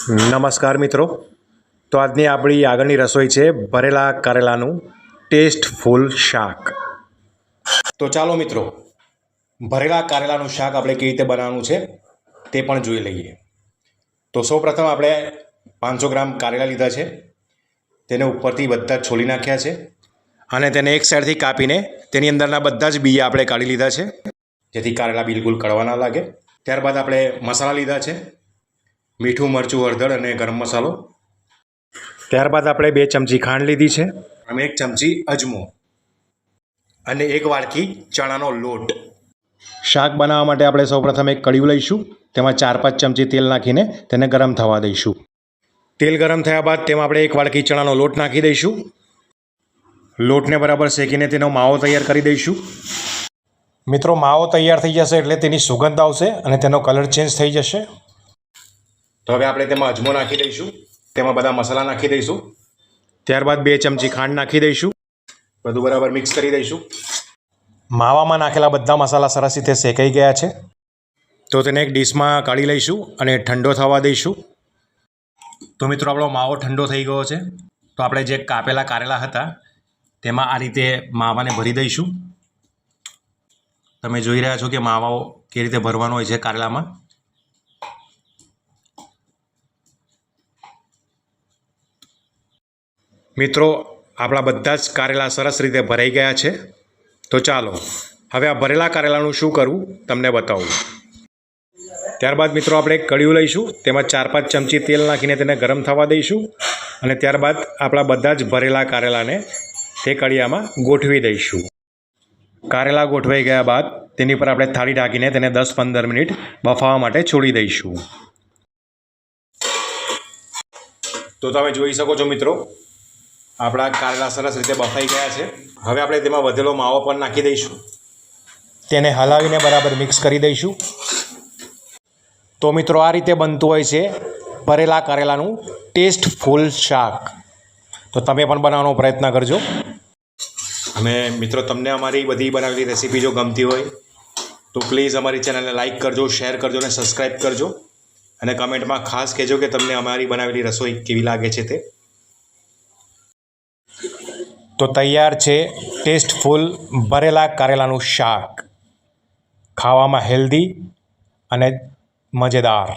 નમસ્કાર મિત્રો, તો આજની આપણી આગળની રસોઈ છે ભરેલા કારેલાનું ટેસ્ટફુલ શાક. તો ચાલો મિત્રો, ભરેલા કારેલાનું શાક આપણે કેવી રીતે બનાવવાનું છે તે પણ જોઈ લઈએ. તો સૌપ્રથમ આપણે 500 ગ્રામ કારેલા લીધા છે. તેને ઉપરથી બધા જ છોલી નાખ્યા છે અને તેને એક સાઈડથી કાપીને તેની અંદરના બધા જ બીયા આપણે કાઢી લીધા છે, જેથી કારેલા બિલકુલ કડવા ના લાગે. ત્યારબાદ આપણે મસાલા લીધા છે, મીઠું, મરચું, હળદર અને ગરમ મસાલો. ત્યારબાદ આપણે 2 ચમચી ખાંડ લીધી છે અને 1 ચમચી અજમો અને 1 વાડકી ચણાનો લોટ. શાક બનાવવા માટે આપણે સૌપ્રથમ એક કઢી લઈશું. તેમાં 4-5 ચમચી તેલ નાખીને તેને ગરમ થવા દઈશું. તેલ ગરમ થયા બાદ તેમાં આપણે 1 વાડકી ચણાનો લોટ નાખી દઈશું. લોટને બરાબર શેકીને તેનો માવો તૈયાર કરી દઈશું. મિત્રો, માવો તૈયાર થઈ જશે એટલે તેની સુગંધ આવશે અને તેનો કલર ચેન્જ થઈ જશે. તો હવે આપણે તેમાં અજમો નાખી દઈશું, તેમાં બધા મસાલા નાખી દઈશું. ત્યારબાદ 2 ચમચી ખાંડ નાખી દઈશું. બધું બરાબર મિક્સ કરી દઈશું. માવામાં નાખેલા બધા મસાલા સરસ રીતે શેકાઈ ગયા છે, તો તેને એક ડીશમાં કાઢી લઈશું અને ઠંડો થવા દઈશું. તો મિત્રો, આપણો માવો ઠંડો થઈ ગયો છે. તો આપણે જે કાપેલા કારેલા હતા તેમાં આ રીતે માવાને ભરી દઈશું. તમે જોઈ રહ્યા છો કે માવો કેવી રીતે ભરવાનો હોય છે કારેલામાં. મિત્રો, આપણા બધા જ કારેલા સરસ રીતે ભરાઈ ગયા છે. તો ચાલો હવે આ ભરેલા કારેલાનું શું કરવું તમને બતાવું. ત્યારબાદ મિત્રો, આપણે એક કઢી લઈશું. તેમાં 4-5 ચમચી તેલ નાખીને તેને ગરમ થવા દઈશું અને ત્યારબાદ આપણા બધા જ ભરેલા કારેલાને તે કઢીયામાં ગોઠવી દઈશું. કારેલા ગોઠવાઈ ગયા બાદ તેની પર આપણે થાળી ઢાંકીને તેને 10-15 મિનિટ બફાવા માટે છોડી દઈશું. તો તમે જોઈ શકો છો મિત્રો, આપણા કારેલા સરસ રીતે બફાઈ ગયા છે. હવે આપણે તેમાં વધેલો માવો પણ નાખી દઈશું. તેને હલાવીને બરાબર મિક્સ કરી દઈશું. તો મિત્રો, આ રીતે બનતું હોય છે ભરેલા કારેલાનું ટેસ્ટફુલ શાક. તો તમે પણ બનાવવાનો પ્રયત્ન કરજો. અને મિત્રો, તમને અમારી બધી બનાવેલી રેસીપી જો ગમતી હોય તો પ્લીઝ અમારી ચેનલને લાઇક કરજો, શેર કરજો અને સબસ્ક્રાઈબ કરજો. અને કમેન્ટમાં ખાસ કહેજો કે તમને અમારી બનાવેલી રસોઈ કેવી લાગે છે તે. તો તૈયાર છે ટેસ્ટફુલ ભરેલા કારેલાનું શાક, ખાવામાં હેલ્ધી અને મજેદાર.